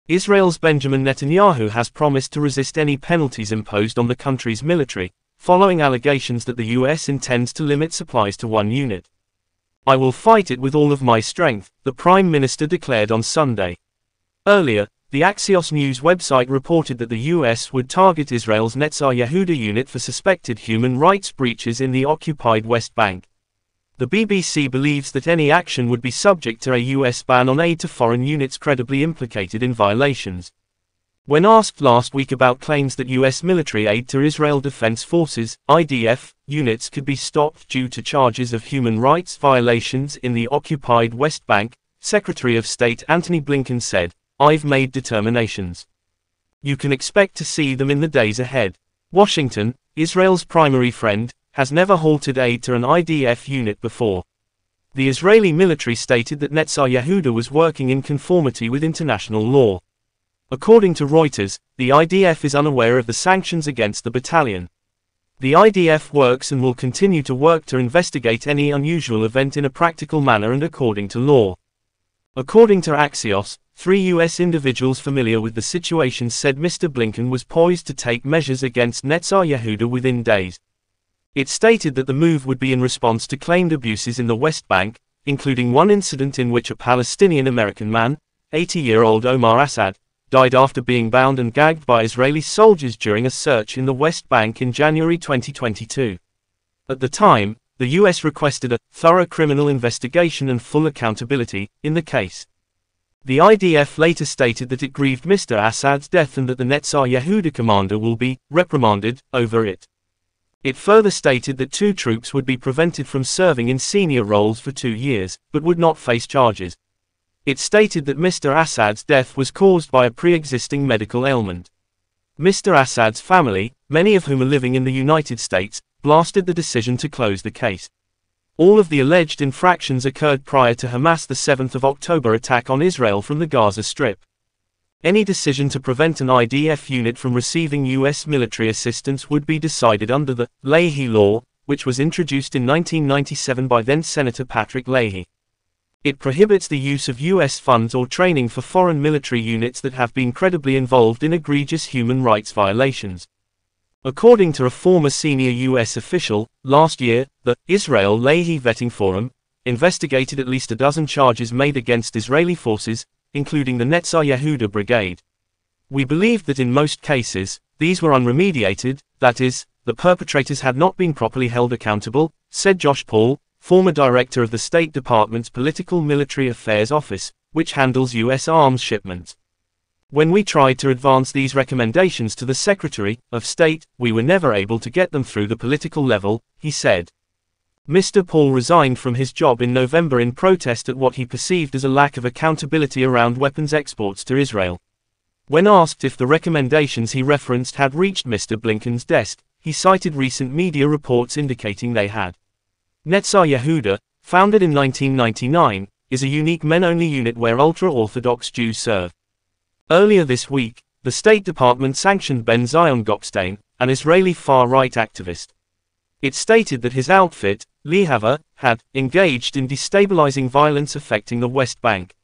Israel's Benjamin Netanyahu has promised to resist any penalties imposed on the country's military, following allegations that the US intends to limit supplies to one unit. "I will fight it with all of my strength," the Prime Minister declared on Sunday. Earlier, the Axios news website reported that the US would target Israel's Netzar Yehuda unit for suspected human rights breaches in the occupied West Bank. The BBC believes that any action would be subject to a US ban on aid to foreign units credibly implicated in violations. When asked last week about claims that US military aid to Israel Defense Forces (IDF) units could be stopped due to charges of human rights violations in the occupied West Bank, Secretary of State Antony Blinken said, "I've made determinations. You can expect to see them in the days ahead." Washington, Israel's primary friend, has never halted aid to an IDF unit before. The Israeli military stated that Netzar Yehuda was working in conformity with international law. According to Reuters, the IDF is unaware of the sanctions against the battalion. The IDF works and will continue to work to investigate any unusual event in a practical manner and according to law. According to Axios, 3 US individuals familiar with the situation said Mr. Blinken was poised to take measures against Netzar Yehuda within days. It stated that the move would be in response to claimed abuses in the West Bank, including one incident in which a Palestinian-American man, 80-year-old Omar Assad, died after being bound and gagged by Israeli soldiers during a search in the West Bank in January 2022. At the time, the US requested a thorough criminal investigation and full accountability in the case. The IDF later stated that it grieved Mr. Assad's death and that the Netzar Yehuda commander will be reprimanded over it. It further stated that 2 troops would be prevented from serving in senior roles for 2 years, but would not face charges. It stated that Mr. Assad's death was caused by a pre-existing medical ailment. Mr. Assad's family, many of whom are living in the United States, blasted the decision to close the case. All of the alleged infractions occurred prior to Hamas' 7 October attack on Israel from the Gaza Strip. Any decision to prevent an IDF unit from receiving US military assistance would be decided under the Leahy Law, which was introduced in 1997 by then-Senator Patrick Leahy. It prohibits the use of US funds or training for foreign military units that have been credibly involved in egregious human rights violations. According to a former senior US official, last year, the Israel-Leahy Vetting Forum investigated at least a dozen charges made against Israeli forces, including the Netzar Yehuda Brigade. "We believed that in most cases, these were unremediated, that is, the perpetrators had not been properly held accountable," said Josh Paul, former director of the State Department's Political Military Affairs Office, which handles US arms shipments. "When we tried to advance these recommendations to the Secretary of State, we were never able to get them through the political level," he said. Mr. Paul resigned from his job in November in protest at what he perceived as a lack of accountability around weapons exports to Israel. When asked if the recommendations he referenced had reached Mr. Blinken's desk, he cited recent media reports indicating they had. Netzar Yehuda, founded in 1999, is a unique men-only unit where ultra-Orthodox Jews serve. Earlier this week, the State Department sanctioned Ben Zion Gopstein, an Israeli far-right activist. It stated that his outfit, Lehava, had engaged in destabilizing violence affecting the West Bank.